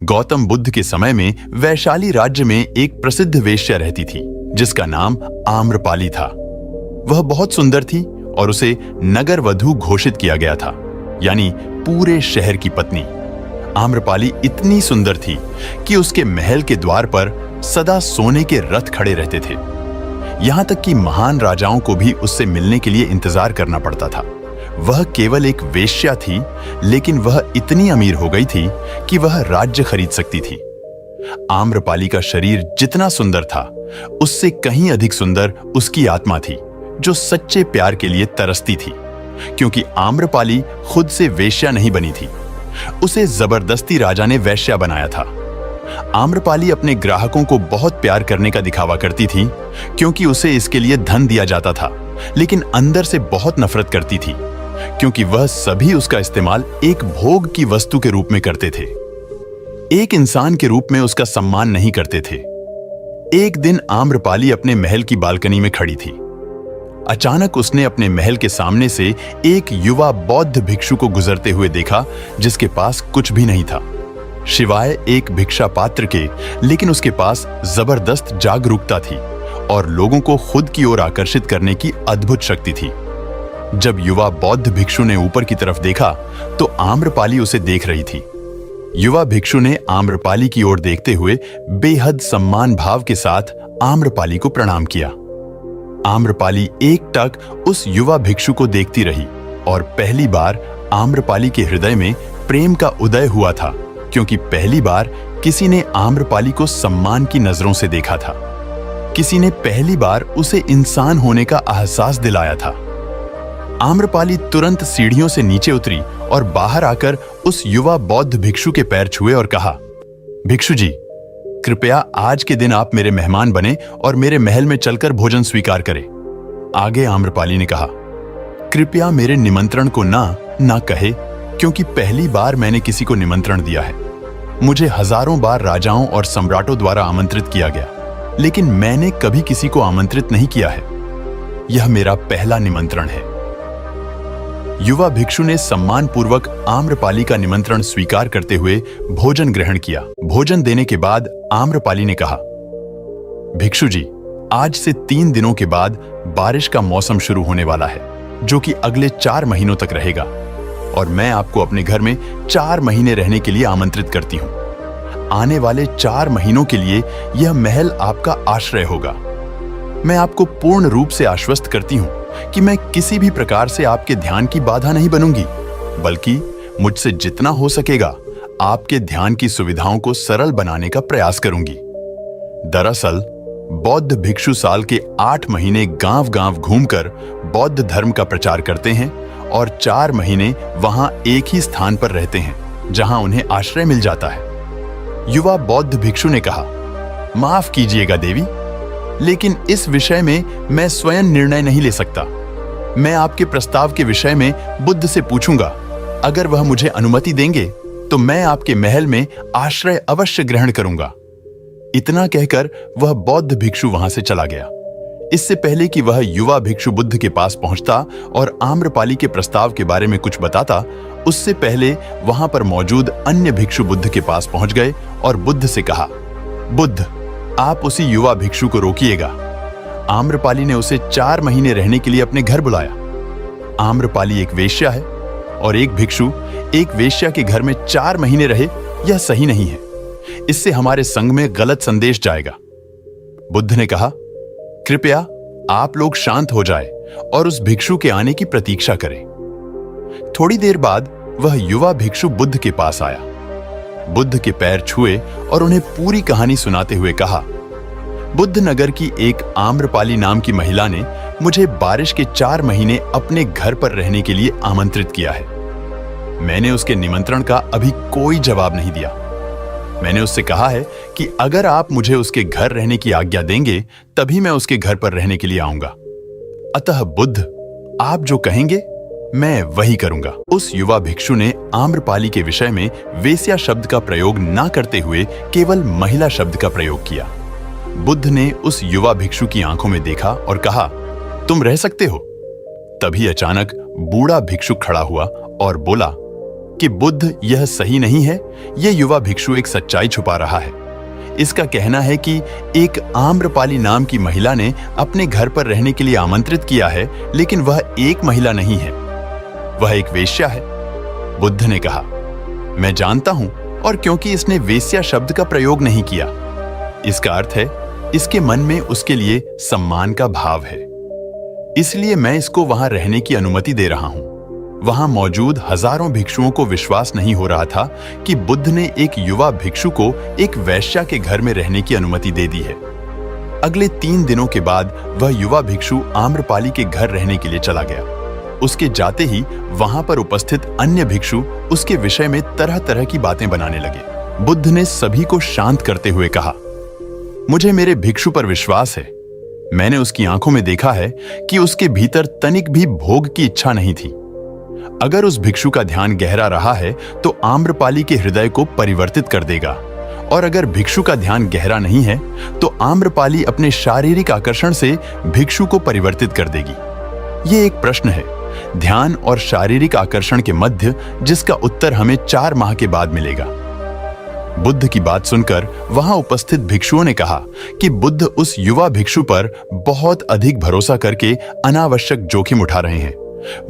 गौतम बुद्ध के समय में वैशाली राज्य में एक प्रसिद्ध वेश्या रहती थी जिसका नाम आम्रपाली था। वह बहुत सुंदर थी और उसे नगर वधू घोषित किया गया था, यानी पूरे शहर की पत्नी। आम्रपाली इतनी सुंदर थी कि उसके महल के द्वार पर सदा सोने के रथ खड़े रहते थे। यहां तक कि महान राजाओं को भी उससे मिलने के लिए इंतजार करना पड़ता था। वह केवल एक वेश्या थी, लेकिन वह इतनी अमीर हो गई थी कि वह राज्य खरीद सकती थी। आम्रपाली का शरीर जितना सुंदर था, उससे कहीं अधिक सुंदर उसकी आत्मा थी, जो सच्चे प्यार के लिए तरसती थी। क्योंकि आम्रपाली खुद से वेश्या नहीं बनी थी, उसे जबरदस्ती राजा ने वेश्या बनाया था। आम्रपाली अपने ग्राहकों को बहुत प्यार करने का दिखावा करती थी, क्योंकि उसे इसके लिए धन दिया जाता था, लेकिन अंदर से बहुत नफरत करती थी, क्योंकि वह सभी उसका इस्तेमाल एक भोग की वस्तु के रूप में करते थे। एक इंसान के रूप में उसका सम्मान नहीं करते थे। एक दिन आम्रपाली अपने महल की बालकनी में खड़ी थी। अचानक उसने अपने महल के सामने से एक युवा बौद्ध भिक्षु को गुजरते हुए देखा, जिसके पास कुछ भी नहीं था सिवाय एक भिक्षा पात्र के, लेकिन उसके पास जबरदस्त जागरूकता थी और लोगों को खुद की ओर आकर्षित करने की अद्भुत शक्ति थी। जब युवा बौद्ध भिक्षु ने ऊपर की तरफ देखा तो आम्रपाली उसे देख रही थी। युवा भिक्षु ने आम्रपाली की ओर देखते हुए बेहद सम्मान भाव के साथ आम्रपाली को प्रणाम किया। आम्रपाली एकटक उस युवा भिक्षु को देखती रही और पहली बार आम्रपाली के हृदय में प्रेम का उदय हुआ था, क्योंकि पहली बार किसी ने आम्रपाली को सम्मान की नजरों से देखा था। किसी ने पहली बार उसे इंसान होने का एहसास दिलाया था। आम्रपाली तुरंत सीढ़ियों से नीचे उतरी और बाहर आकर उस युवा बौद्ध भिक्षु के पैर छुए और कहा, भिक्षु जी, कृपया आज के दिन आप मेरे मेहमान बने और मेरे महल में चलकर भोजन स्वीकार करें। आगे आम्रपाली ने कहा, कृपया मेरे निमंत्रण को ना कहे, क्योंकि पहली बार मैंने किसी को निमंत्रण दिया है। मुझे हजारों बार राजाओं और सम्राटों द्वारा आमंत्रित किया गया, लेकिन मैंने कभी किसी को आमंत्रित नहीं किया है। यह मेरा पहला निमंत्रण है। युवा भिक्षु ने सम्मानपूर्वक आम्रपाली का निमंत्रण स्वीकार करते हुए भोजन ग्रहण किया। भोजन देने के बाद आम्रपाली ने कहा, भिक्षु जी, आज से 3 दिनों के बाद बारिश का मौसम शुरू होने वाला है, जो कि अगले 4 महीनों तक रहेगा, और मैं आपको अपने घर में 4 महीने रहने के लिए आमंत्रित करती हूँ। आने वाले 4 महीनों के लिए यह महल आपका आश्रय होगा। मैं आपको पूर्ण रूप से आश्वस्त करती हूँ कि मैं किसी भी प्रकार से आपके ध्यान की बाधा नहीं बनूंगी, बल्कि मुझसे जितना हो सकेगा आपके ध्यान की सुविधाओं को सरल बनाने का प्रयास करूंगी। दरअसल बौद्ध भिक्षु साल के 8 महीने गांव-गांव घूमकर बौद्ध धर्म का प्रचार करते हैं और 4 महीने वहां एक ही स्थान पर रहते हैं, जहां उन्हें आश्रय मिल जाता है। युवा बौद्ध भिक्षु ने कहा, माफ कीजिएगा देवी, लेकिन इस विषय में मैं स्वयं निर्णय नहीं ले सकता। मैं आपके प्रस्ताव के विषय में बुद्ध से पूछूंगा। अगर वह मुझे अनुमति देंगे तो मैं आपके महल में आश्रय अवश्य ग्रहण करूंगा। इतना कहकर वह बौद्ध भिक्षु वहां से चला गया। इससे पहले कि वह युवा भिक्षु बुद्ध के पास पहुंचता और आम्रपाली के प्रस्ताव के बारे में कुछ बताता, उससे पहले वहां पर मौजूद अन्य भिक्षु बुद्ध के पास पहुंच गए और बुद्ध से कहा, बुद्ध, आप उसी युवा भिक्षु को रोकिएगा। आम्रपाली ने उसे 4 महीने रहने के लिए अपने घर बुलाया। आम्रपाली एक वेश्या है और एक भिक्षु एक वेश्या के घर में 4 महीने रहे, यह सही नहीं है। इससे हमारे संघ में गलत संदेश जाएगा। बुद्ध ने कहा, कृपया आप लोग शांत हो जाए और उस भिक्षु के आने की प्रतीक्षा करें। थोड़ी देर बाद वह युवा भिक्षु बुद्ध के पास आया। बुद्ध के पैर छुए और उन्हें पूरी कहानी सुनाते हुए कहा, बुद्ध नगर की एक आम्रपाली नाम की महिला ने मुझे बारिश के 4 महीने अपने घर पर रहने के लिए आमंत्रित किया है। मैंने उसके निमंत्रण का अभी कोई जवाब नहीं दिया। मैंने उससे कहा है कि अगर आप मुझे उसके घर रहने की आज्ञा देंगे, तभी मैं उसके घर पर रहने के लिए आऊंगा। अतः बुद्ध, आप जो कहेंगे मैं वही करूंगा। उस युवा भिक्षु ने आम्रपाली के विषय में वेश्या शब्द का प्रयोग ना करते हुए केवल महिला शब्द का प्रयोग किया। बुद्ध ने उस युवा भिक्षु की आंखों में देखा और कहा, तुम रह सकते हो। तभी अचानक बूढ़ा भिक्षु खड़ा हुआ और बोला, कि बुद्ध यह सही नहीं है, यह युवा भिक्षु एक सच्चाई छुपा रहा है। इसका कहना है कि एक आम्रपाली नाम की महिला ने अपने घर पर रहने के लिए आमंत्रित किया है, लेकिन वह एक महिला नहीं है, वह एक वेश्या है। बुद्ध ने कहा, मैं जानता हूं, और क्योंकि इसने वेश्या शब्द का प्रयोग नहीं किया, इसका अर्थ है इसके मन में उसके लिए सम्मान का भाव है, इसलिए मैं इसको वहां रहने की अनुमति दे रहा हूं। वहां मौजूद हजारों भिक्षुओं को विश्वास नहीं हो रहा था कि बुद्ध ने एक युवा भिक्षु को एक वेश्या के घर में रहने की अनुमति दे दी है। अगले 3 दिनों के बाद वह युवा भिक्षु आम्रपाली के घर रहने के लिए चला गया। उसके जाते ही वहां पर उपस्थित अन्य भिक्षु उसके विषय में तरह तरह की बातें बनाने लगे। बुद्ध ने सभी को शांत करते हुए कहा, मुझे मेरे भिक्षु पर विश्वास है। मैंने उसकी आंखों में देखा है कि उसके भीतर तनिक भी भोग की इच्छा नहीं थी। अगर उस भिक्षु का ध्यान गहरा रहा है तो आम्रपाली के हृदय को परिवर्तित कर देगा, और अगर भिक्षु का ध्यान गहरा नहीं है तो आम्रपाली अपने शारीरिक आकर्षण से भिक्षु को परिवर्तित कर देगी। ये एक प्रश्न है, ध्यान और शारीरिक आकर्षण के मध्य, जिसका उत्तर हमें 4 माह के बाद मिलेगा। बुद्ध की बात सुनकर वहां उपस्थित भिक्षुओं ने कहा कि बुद्ध उस युवा भिक्षु पर बहुत अधिक भरोसा करके अनावश्यक जोखिम उठा रहे हैं।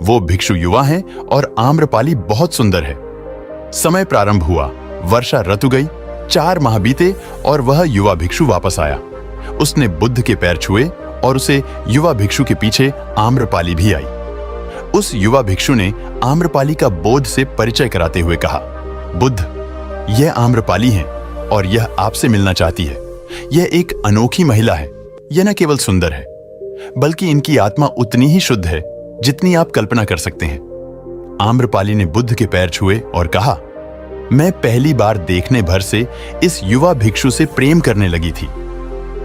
वो भिक्षु युवा हैं और आम्रपाली बहुत सुंदर है। समय प्रारंभ हुआ, वर्षा ऋतु गई, 4 माह बीते और वह युवा भिक्षु वापस आया। उसने बुद्ध के पैर छुए और उसे युवा भिक्षु के पीछे आम्रपाली भी आई। उस युवा भिक्षु ने आम्रपाली का बोध से परिचय कराते हुए कहा, बुद्ध, यह आम्रपाली है और यह आपसे मिलना चाहती है। यह एक अनोखी महिला है। यह न केवल सुंदर है, बल्कि इनकी आत्मा उतनी ही शुद्ध है जितनी आप कल्पना कर सकते हैं। आम्रपाली ने बुद्ध के पैर छुए और कहा, मैं पहली बार देखने भर से इस युवा भिक्षु से प्रेम करने लगी थी,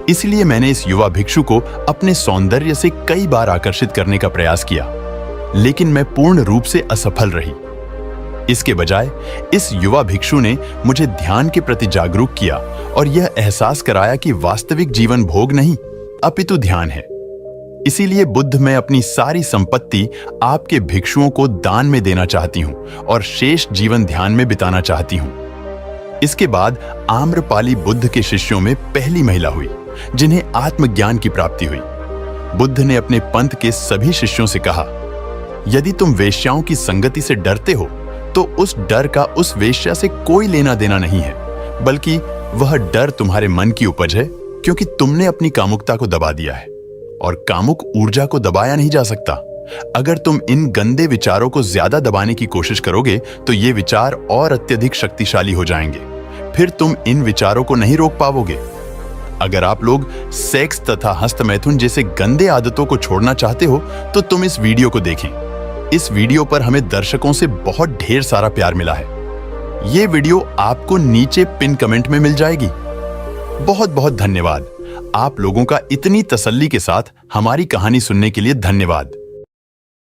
इसलिए मैंने इस युवा भिक्षु को अपने सौंदर्य से कई बार आकर्षित करने का प्रयास किया, लेकिन मैं पूर्ण रूप से असफल रही। इसके बजाय इस युवा भिक्षु ने मुझे ध्यान के प्रति जागरूक किया और यह एहसास कराया कि वास्तविक जीवन भोग नहीं, अपितु ध्यान है। इसीलिए बुद्ध, मैं अपनी सारी संपत्ति आपके भिक्षुओं को दान में देना चाहती हूं और शेष जीवन ध्यान में बिताना चाहती हूं। इसके बाद आम्रपाली बुद्ध के शिष्यों में पहली महिला हुई जिन्हें आत्मज्ञान की प्राप्ति हुई। बुद्ध ने अपने पंथ के सभी शिष्यों से कहा, यदि तुम वेश्याओं की संगति से डरते हो तो उस डर का उस वेश्या से कोई लेना देना नहीं है, बल्कि वह डर तुम्हारे मन की उपज है, क्योंकि तुमने अपनी कामुकता को दबा दिया है और कामुक ऊर्जा को दबाया नहीं जा सकता। अगर तुम इन गंदे विचारों को ज्यादा दबाने की कोशिश करोगे तो ये विचार और अत्यधिक शक्तिशाली हो जाएंगे, फिर तुम इन विचारों को नहीं रोक पाओगे। अगर आप लोग सेक्स तथा हस्तमैथुन जैसे गंदे आदतों को छोड़ना चाहते हो तो तुम इस वीडियो को देखें। इस वीडियो पर हमें दर्शकों से बहुत ढेर सारा प्यार मिला है। ये वीडियो आपको नीचे पिन कमेंट में मिल जाएगी। बहुत बहुत धन्यवाद। आप लोगों का इतनी तसल्ली के साथ हमारी कहानी सुनने के लिए धन्यवाद।